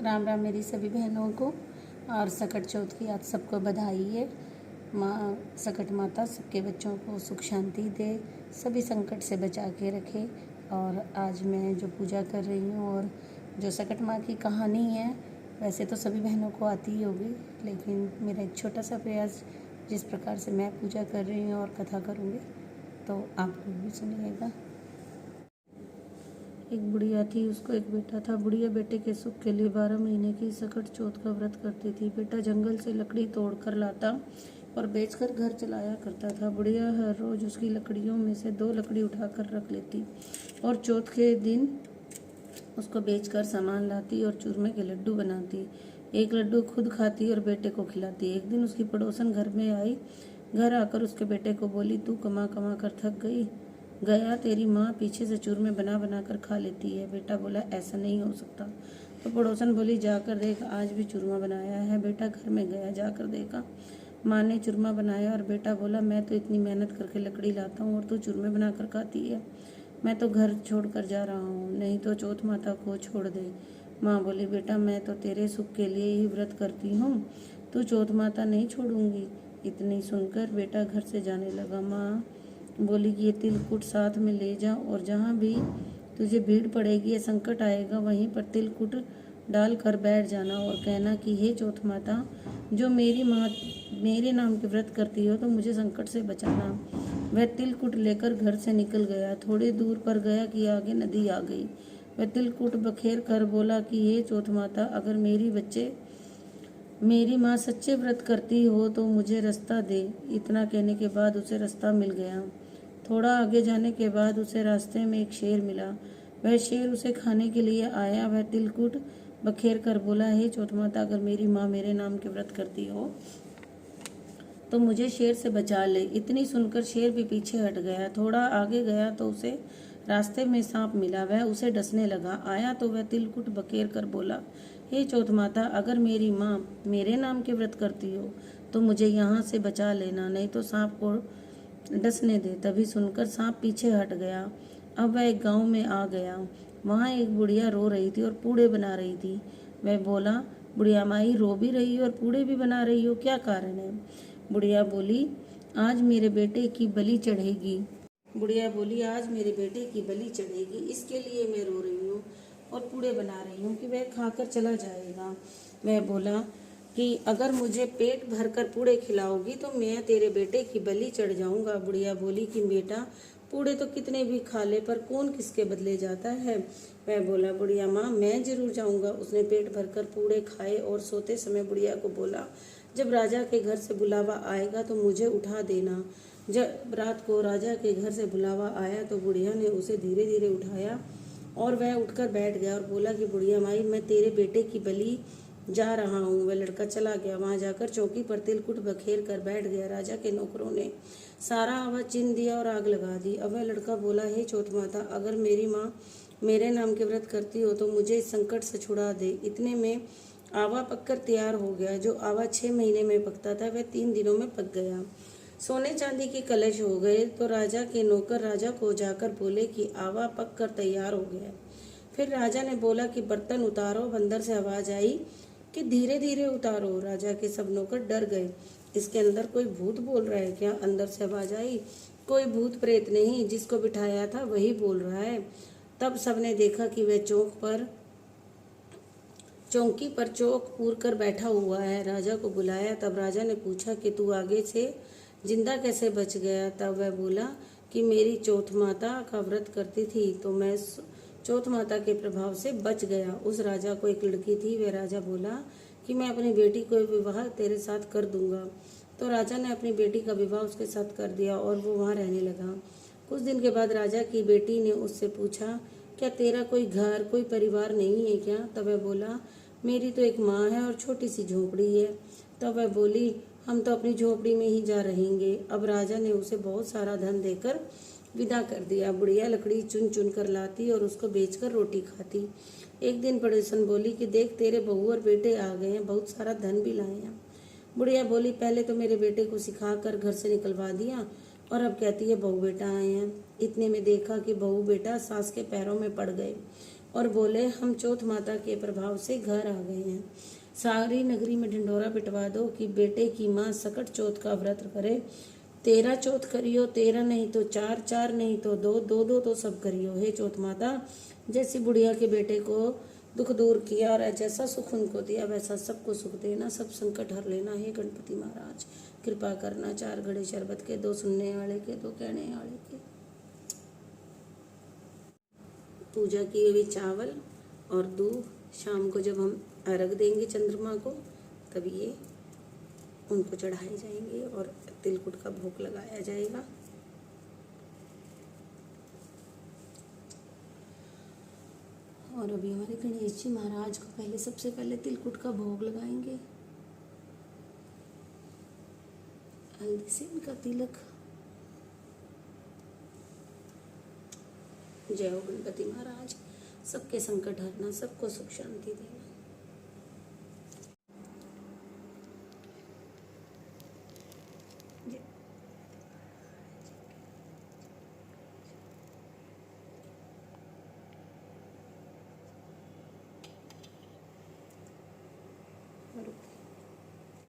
राम राम मेरी सभी बहनों को। और सकट चौथ की आज सबको बधाई है। माँ सकट माता सबके बच्चों को सुख शांति दे, सभी संकट से बचा के रखे। और आज मैं जो पूजा कर रही हूँ और जो सकट माँ की कहानी है, वैसे तो सभी बहनों को आती ही होगी, लेकिन मेरा एक छोटा सा प्रयास जिस प्रकार से मैं पूजा कर रही हूँ और कथा करूँगी तो आप लोग भी सुनिएगा। एक बुढ़िया थी, उसको एक बेटा था। बुढ़िया बेटे के सुख के लिए 12 महीने की सकट चौथ का व्रत करती थी। बेटा जंगल से लकड़ी तोड़ कर लाता और बेचकर घर चलाया करता था। बुढ़िया हर रोज उसकी लकड़ियों में से 2 लकड़ी उठाकर रख लेती और चौथ के दिन उसको बेचकर सामान लाती और चूरमे के लड्डू बनाती। एक लड्डू खुद खाती और बेटे को खिलाती। एक दिन उसकी पड़ोसन घर में आई। घर आकर उसके बेटे को बोली, तू कमा कमा कर थक गया, तेरी माँ पीछे से चूरमे बना बना कर खा लेती है। बेटा बोला, ऐसा नहीं हो सकता। तो पड़ोसन बोली, जाकर देख, आज भी चूरमा बनाया है। बेटा घर में गया, जाकर देखा, माँ ने चूरमा बनाया और बेटा बोला, मैं तो इतनी मेहनत करके लकड़ी लाता हूँ और तू चूरमे बनाकर खाती है। मैं तो घर छोड़कर जा रहा हूँ, नहीं तो चौथ माता को छोड़ दे। माँ बोली, बेटा मैं तो तेरे सुख के लिए ही व्रत करती हूँ, तू चौथ माता नहीं छोड़ूंगी। इतनी सुनकर बेटा घर से जाने लगा। माँ बोली कि ये तिलकुट साथ में ले जा और जहाँ भी तुझे भीड़ पड़ेगी या संकट आएगा वहीं पर तिलकुट डाल कर बैठ जाना और कहना कि हे चौथ माता, जो मेरी माँ मेरे नाम के व्रत करती हो तो मुझे संकट से बचाना। वह तिलकुट लेकर घर से निकल गया। थोड़ी दूर पर गया कि आगे नदी आ गई। वह तिलकुट बखेर कर बोला कि हे चौथ माता, अगर मेरी माँ सच्चे व्रत करती हो तो मुझे रास्ता दे। इतना कहने के बाद उसे रास्ता मिल गया। थोड़ा आगे जाने के बाद उसे रास्ते में एक शेर मिला। वह शेर उसे खाने के लिए आया। वह तिलकुट बखेर कर बोला, हे चौथ माता, अगर मेरी माँ मेरे नाम के व्रत करती हो तो मुझे शेर से बचा ले। इतनी सुनकर शेर भी पीछे हट गया। थोड़ा आगे गया तो उसे रास्ते में सांप मिला। वह उसे डसने लगा। आया तो वह तिलकुट बखेर कर बोला, हे चौथ माता, अगर मेरी माँ मेरे नाम के व्रत करती हो तो मुझे यहाँ से बचा लेना, नहीं तो सांप को डसने दे। तभी सुनकर सांप पीछे हट गया। अब वह एक गांव में आ गया। वहाँ एक बुढ़िया रो रही थी और पूड़े बना रही थी। वह बोला, बुढ़िया माई, रो भी रही हो और पूड़े भी बना रही हो, क्या कारण है? बुढ़िया बोली, आज मेरे बेटे की बलि चढ़ेगी। आज मेरे बेटे की बलि चढ़ेगी, इसके लिए मैं रो रही हूँ और पूड़े बना रही हूँ कि वह खाकर चला जाएगा। वह बोला कि अगर मुझे पेट भरकर पूड़े खिलाओगी तो मैं तेरे बेटे की बलि चढ़ जाऊंगा। बुढ़िया बोली कि बेटा, पूड़े तो कितने भी खा ले, पर कौन किसके बदले जाता है? वह बोला, बुढ़िया माँ, मैं जरूर जाऊंगा। उसने पेट भरकर पूड़े खाए और सोते समय बुढ़िया को बोला, जब राजा के घर से बुलावा आएगा तो मुझे उठा देना। जब रात को राजा के घर से बुलावा आया तो बुढ़िया ने उसे धीरे धीरे उठाया और वह उठकर बैठ गया और बोला कि बुढ़िया माई, मैं तेरे बेटे की बलि जा रहा हूँ। वह लड़का चला गया। वहां जाकर चौकी पर तिलकुट बखेर कर बैठ गया। राजा के नौकरों ने सारा आवा चिन दिया और आग लगा दी। अब वह लड़का बोला, हे चौथ माता, अगर मेरी माँ मेरे नाम के व्रत करती हो तो मुझे इस संकट से छुड़ा दे। इतने में आवा पककर तैयार हो गया। जो आवा 6 महीने में पकता था वह 3 दिनों में पक गया। सोने चांदी के कलश हो गए तो राजा के नौकर राजा को जाकर बोले कि आवा पक कर तैयार हो गया। फिर राजा ने बोला कि बर्तन उतारो। बंदर से आवाज आई कि धीरे धीरे उतारो। राजा के सब नौकर डर गए। इसके अंदर कोई भूत बोल रहा है क्या? अंदर से आवाज आई, कोई भूत प्रेत नहीं, जिसको बिठाया था वही बोल रहा है। तब सबने देखा कि वह चौकी पर चौक पूर कर बैठा हुआ है। राजा को बुलाया। तब राजा ने पूछा कि तू आगे से जिंदा कैसे बच गया? तब वह बोला कि मेरी चौथ माता का व्रत करती थी तो मैं चौथ माता के प्रभाव से बच गया। उस राजा को एक लड़की थी। वह राजा बोला कि मैं अपनी बेटी को विवाह तेरे साथ कर दूंगा। तो राजा ने अपनी बेटी का विवाह उसके साथ कर दिया और वो वहाँ रहने लगा। कुछ दिन के बाद राजा की बेटी ने उससे पूछा, क्या तेरा कोई घर, कोई परिवार नहीं है क्या? तब वह बोला, मेरी तो एक माँ है और छोटी सी झोपड़ी है। तब वह बोली, हम तो अपनी झोपड़ी में ही जा रहेंगे। अब राजा ने उसे बहुत सारा धन देकर विदा कर दिया। बुढ़िया लकड़ी चुन चुन कर लाती और उसको बेचकर रोटी खाती। एक दिन पड़ोसन बोली कि देख, तेरे बहू और बेटे आ गए हैं, बहुत सारा धन भी लाए हैं। बुढ़िया बोली, पहले तो मेरे बेटे को सिखा कर घर से निकलवा दिया और अब कहती है बहू बेटा आए हैं। इतने में देखा कि बहू बेटा सास के पैरों में पड़ गए। और बोले, हम चौथ माता के प्रभाव से घर आ गए हैं। सारी नगरी में ढिंढोरा पिटवा दो कि बेटे की माँ सकट चौथ का व्रत करे। 13 चौथ करियो, 13 नहीं तो 4, 4 नहीं तो 2, 2 2 तो सब करियो। हे चौथ माता, जैसी बुढ़िया के बेटे को दुख दूर किया और जैसा सुख उनको दिया, वैसा सबको सुख देना, सब संकट हर लेना। हे गणपति महाराज, कृपा करना। 4 घड़े शरबत के, 2 सुनने वाले के, 2 कहने वाले के। पूजा किए हुए चावल और दूध शाम को जब हम अर्घ देंगे चंद्रमा को, तब ये उनको चढ़ाए जाएंगे और तिलकुट का भोग लगाया जाएगा। और अभी हमारे गणेश जी महाराज को पहले सबसे पहले तिलकुट का भोग लगाएंगे। हल्दी से इनका तिलक। जय हो गणपति महाराज, सबके संकट हरना, सबको सुख शांति देना।